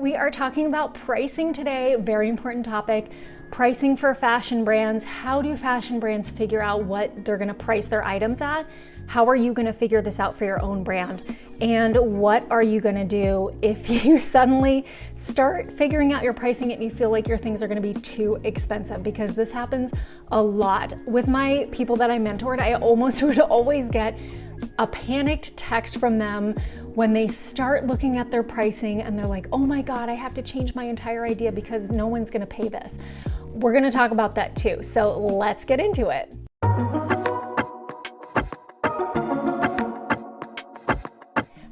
We are talking about pricing today, very important topic. Pricing for fashion brands. How do fashion brands figure out what they're gonna price their items at? How are you gonna figure this out for your own brand? And what are you gonna do if you suddenly start figuring out your pricing and you feel like your things are gonna be too expensive? Because this happens a lot. With my people that I mentored, I almost would always get a panicked text from them when they start looking at their pricing and they're like, oh my God, I have to change my entire idea because no one's gonna pay this. We're gonna talk about that too. So let's get into it.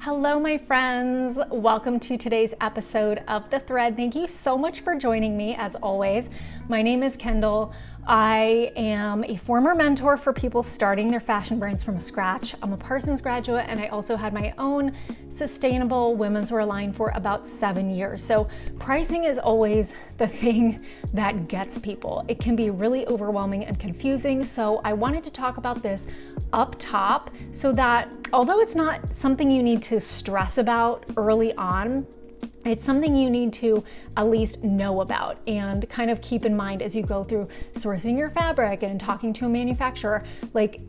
Hello, my friends. Welcome to today's episode of The Thread. Thank you so much for joining me as always. My name is Kendall. I am a former mentor for people starting their fashion brands from scratch. I'm a Parsons graduate and I also had my own sustainable women's wear line for about 7 years. So pricing is always the thing that gets people. It can be really overwhelming and confusing. So I wanted to talk about this up top so that although it's not something you need to stress about early on, it's something you need to at least know about and kind of keep in mind as you go through sourcing your fabric and talking to a manufacturer. Like,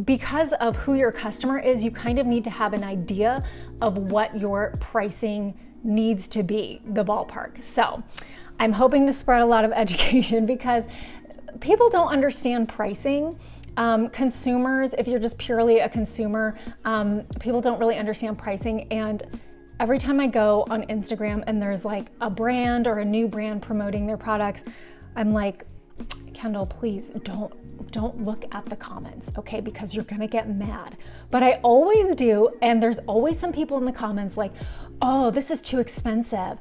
because of who your customer is, you kind of need to have an idea of what your pricing needs to be, the ballpark. So I'm hoping to spread a lot of education because people don't understand pricing. Consumers, if you're just purely a consumer, people don't really understand pricing. And every time I go on Instagram and there's like a brand or a new brand promoting their products, I'm like, Kendall, please don't look at the comments, okay? Because you're gonna get mad. But I always do, and there's always some people in the comments like, oh, this is too expensive.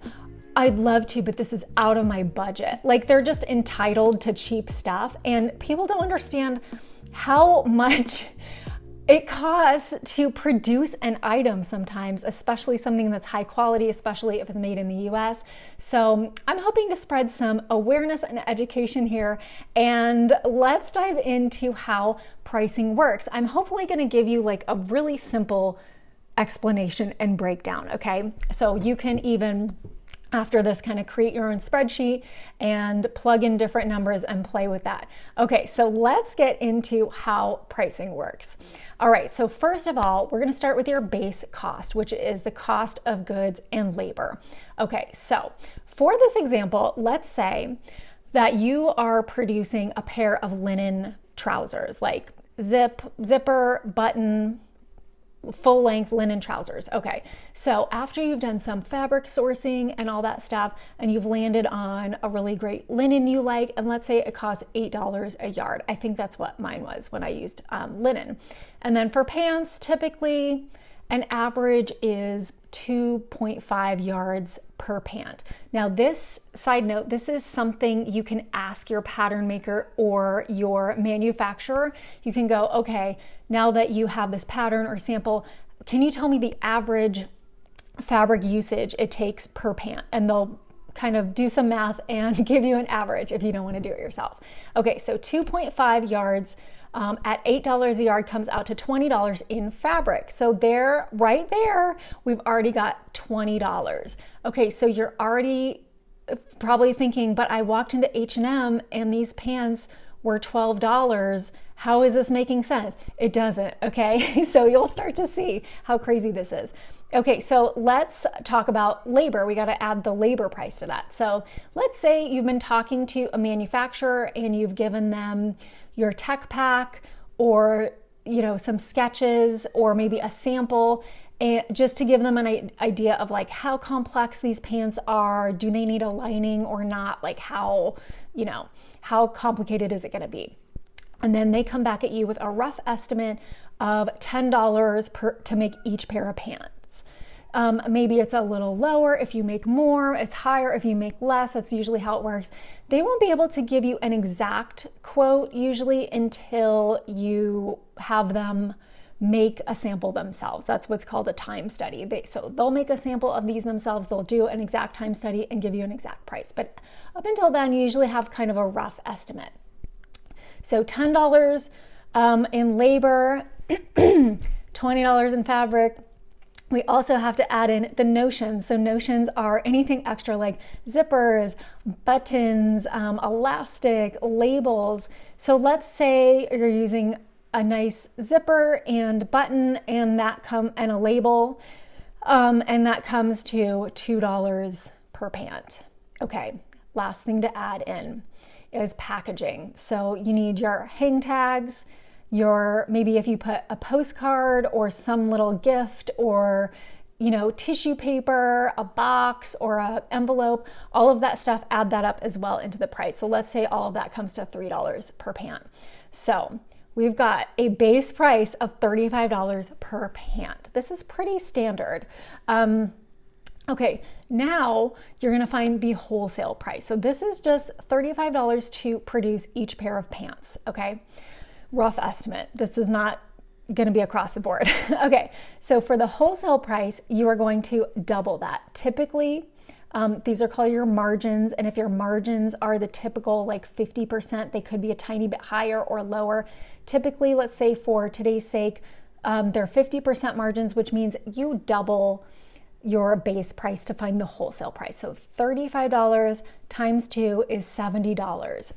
I'd love to, but this is out of my budget. Like, they're just entitled to cheap stuff, and people don't understand how much it costs to produce an item sometimes, especially something that's high quality, especially if it's made in the US. So I'm hoping to spread some awareness and education here, and let's dive into how pricing works. I'm hopefully gonna give you like a really simple explanation and breakdown, okay? So you can even after this kind of create your own spreadsheet and plug in different numbers and play with that. Okay, so let's get into how pricing works. All right, so first of all, we're gonna start with your base cost, which is the cost of goods and labor. Okay, so for this example, let's say that you are producing a pair of linen trousers, like zipper, button, full-length linen trousers. Okay, so after you've done some fabric sourcing and all that stuff, and you've landed on a really great linen you like, and let's say it costs $8 a yard. I think that's what mine was when I used linen. And then for pants, typically an average is 2.5 yards per pant. Now this, side note, this is something you can ask your pattern maker or your manufacturer. You can go, okay, now that you have this pattern or sample, can you tell me the average fabric usage it takes per pant? And they'll kind of do some math and give you an average if you don't want to do it yourself. Okay, so 2.5 yards at $8 a yard comes out to $20 in fabric. So there, right there, we've already got $20. Okay, so you're already probably thinking, but I walked into H&M and these pants were $12. How is this making sense? It doesn't, okay? So you'll start to see how crazy this is. Okay, so let's talk about labor. We gotta add the labor price to that. So let's say you've been talking to a manufacturer and you've given them your tech pack or some sketches or maybe a sample, and just to give them an idea of like how complex these pants are. Do they need a lining or not? Like how complicated is it gonna be? And then they come back at you with a rough estimate of $10 to make each pair of pants. Maybe it's a little lower if you make more, it's higher if you make less. That's usually how it works. They won't be able to give you an exact quote usually until you have them make a sample themselves. That's what's called a time study. So they'll make a sample of these themselves, they'll do an exact time study and give you an exact price. But up until then, you usually have kind of a rough estimate. So $10 in labor, $20 in fabric, We also have to add in the notions. So notions are anything extra like zippers, buttons, elastic, labels. So let's say you're using a nice zipper and button and a label, and that comes to $2 per pant. Okay, last thing to add in is packaging. So you need your hang tags, maybe if you put a postcard or some little gift or tissue paper, a box or an envelope, all of that stuff, add that up as well into the price. So let's say all of that comes to $3 per pant. So we've got a base price of $35 per pant. This is pretty standard. Okay, now you're gonna find the wholesale price. So this is just $35 to produce each pair of pants, okay? Rough estimate. This is not gonna be across the board. Okay, so for the wholesale price, you are going to double that. Typically, these are called your margins, and if your margins are the typical like 50%, they could be a tiny bit higher or lower. Typically, let's say for today's sake, they're 50% margins, which means you double your base price to find the wholesale price. So $35 times 2 is $70.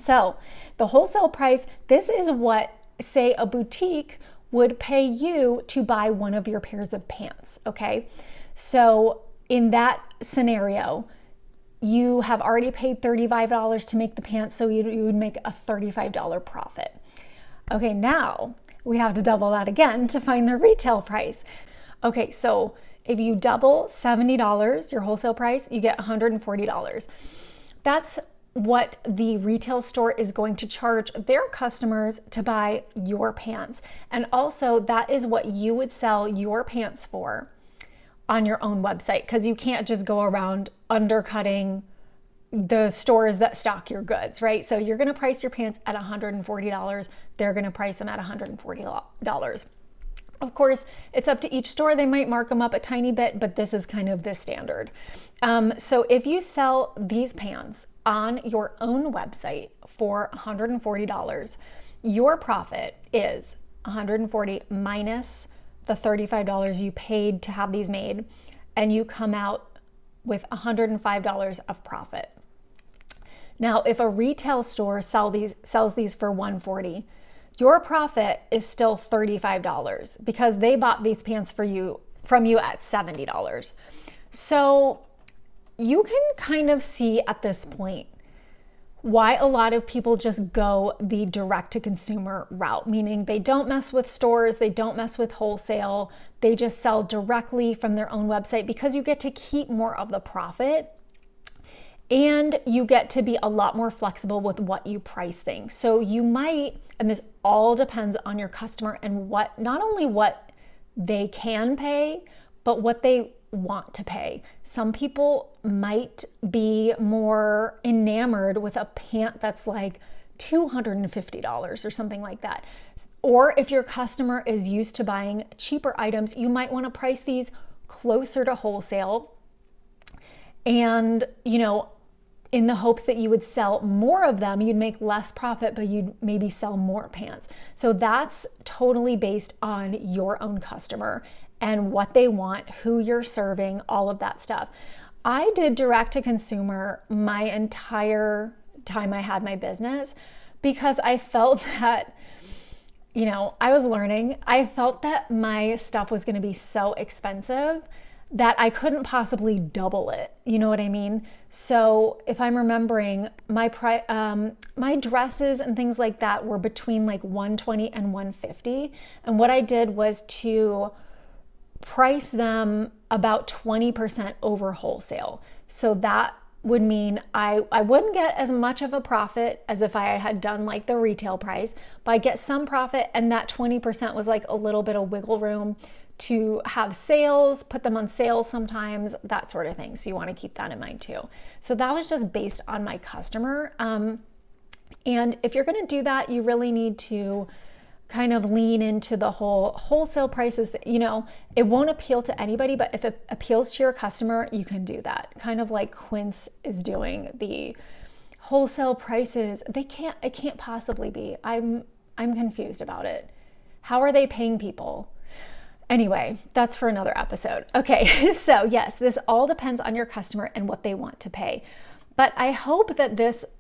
So the wholesale price, this is what, say, a boutique would pay you to buy one of your pairs of pants, okay? So in that scenario, you have already paid $35 to make the pants, so you would make a $35 profit. Okay, now we have to double that again to find the retail price. Okay, so if you double $70, your wholesale price, you get $140. That's what the retail store is going to charge their customers to buy your pants. And also that is what you would sell your pants for on your own website, because you can't just go around undercutting the stores that stock your goods, right? So you're gonna price your pants at $140. They're gonna price them at $140. Of course, it's up to each store. They might mark them up a tiny bit, but this is kind of the standard. So if you sell these pants on your own website for $140, your profit is $140 minus the $35 you paid to have these made, and you come out with $105 of profit. Now, if a retail store sells these for $140, your profit is still $35 because they bought these pants from you at $70. So you can kind of see at this point why a lot of people just go the direct to consumer route, meaning they don't mess with stores, they don't mess with wholesale, they just sell directly from their own website because you get to keep more of the profit. And you get to be a lot more flexible with what you price things. So you might, and this all depends on your customer and not only what they can pay, but what they want to pay. Some people might be more enamored with a pant that's like $250 or something like that. Or if your customer is used to buying cheaper items, you might want to price these closer to wholesale. And, in the hopes that you would sell more of them, you'd make less profit, but you'd maybe sell more pants. So that's totally based on your own customer and what they want, who you're serving, all of that stuff. I did direct to consumer my entire time I had my business because I felt that, I was learning. I felt that my stuff was going to be so expensive that I couldn't possibly double it. You know what I mean? So if I'm remembering, my dresses and things like that were between like $120 and $150. And what I did was to price them about 20% over wholesale. So that would mean I wouldn't get as much of a profit as if I had done like the retail price, but I get some profit, and that 20% was like a little bit of wiggle room to have sales, put them on sale sometimes, that sort of thing. So you want to keep that in mind too. So that was just based on my customer. And if you're going to do that, you really need to kind of lean into the whole wholesale prices that, it won't appeal to anybody, but if it appeals to your customer, you can do that. Kind of like Quince is doing the wholesale prices. It can't possibly be. I'm confused about it. How are they paying people? Anyway, that's for another episode. Okay, so yes, this all depends on your customer and what they want to pay. But I hope that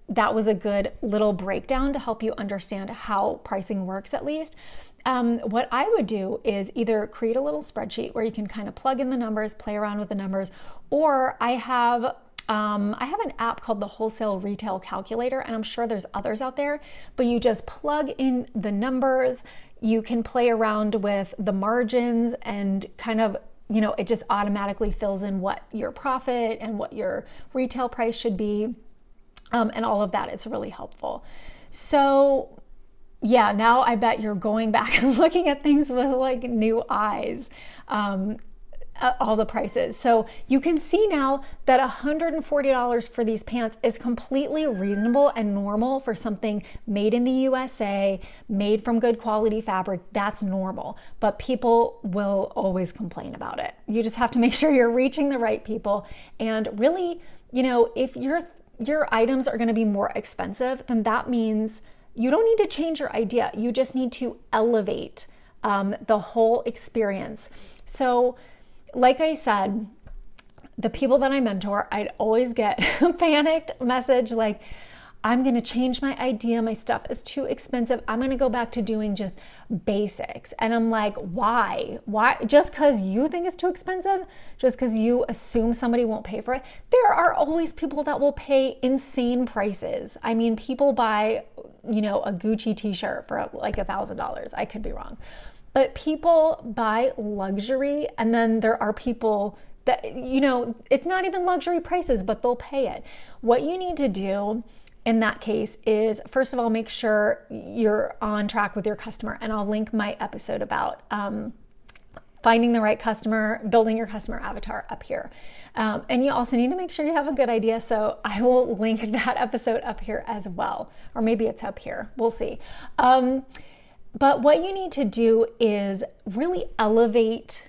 that was a good little breakdown to help you understand how pricing works at least. What I would do is either create a little spreadsheet where you can kind of plug in the numbers, play around with the numbers, or I have an app called the Wholesale Retail Calculator, and I'm sure there's others out there, but you just plug in the numbers. You can play around with the margins and kind of, it just automatically fills in what your profit and what your retail price should be, and all of that. It's really helpful. So yeah, now I bet you're going back and looking at things with like new eyes. All the prices. So you can see now that $140 for these pants is completely reasonable and normal for something made in the USA, made from good quality fabric. That's normal, but people will always complain about it. You just have to make sure you're reaching the right people. And really, if your items are going to be more expensive, then that means you don't need to change your idea. You just need to elevate the whole experience. So like I said, the people that I mentor, I'd always get a panicked message like, I'm going to change my idea. My stuff is too expensive. I'm going to go back to doing just basics. And I'm like, why? Why? Just because you think it's too expensive? Just because you assume somebody won't pay for it? There are always people that will pay insane prices. I mean, people buy, a Gucci t-shirt for like $1,000. I could be wrong. But people buy luxury, and then there are people that, it's not even luxury prices, but they'll pay it. What you need to do in that case is, first of all, make sure you're on track with your customer. And I'll link my episode about finding the right customer, building your customer avatar up here. And you also need to make sure you have a good idea. So I will link that episode up here as well. Or maybe it's up here. We'll see. But what you need to do is really elevate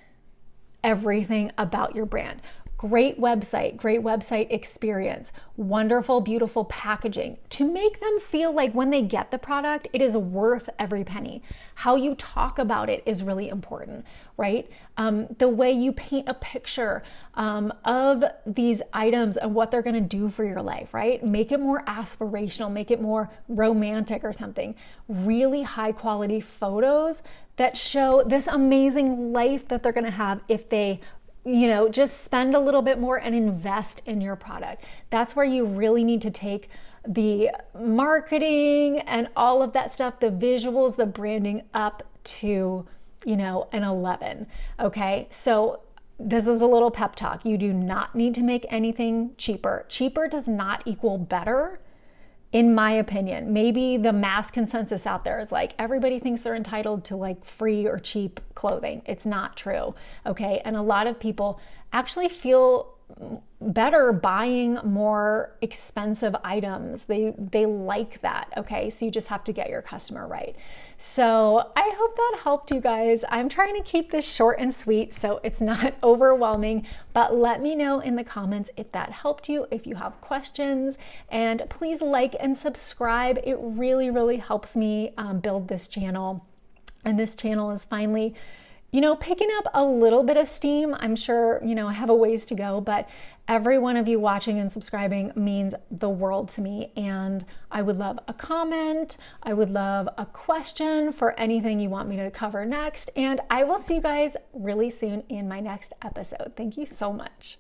everything about your brand. Great website experience, wonderful, beautiful packaging to make them feel like when they get the product, it is worth every penny. How you talk about it is really important, right? The way you paint a picture of these items and what they're going to do for your life, right? Make it more aspirational, make it more romantic or something. Really high quality photos that show this amazing life that they're going to have if they just spend a little bit more and invest in your product. That's where you really need to take the marketing and all of that stuff, the visuals, the branding up to, an 11. Okay. So this is a little pep talk. You do not need to make anything cheaper. Cheaper does not equal better. In my opinion. Maybe the mass consensus out there is like everybody thinks they're entitled to like free or cheap clothing. It's not true. Okay. And a lot of people actually feel better buying more expensive items. They like that. Okay. So you just have to get your customer right. So I hope that helped you guys. I'm trying to keep this short and sweet so it's not overwhelming, but let me know in the comments if that helped you, if you have questions, and please like and subscribe. It really, really helps me build this channel. And this channel is finally picking up a little bit of steam. I'm sure, I have a ways to go, but every one of you watching and subscribing means the world to me. And I would love a comment. I would love a question for anything you want me to cover next. And I will see you guys really soon in my next episode. Thank you so much.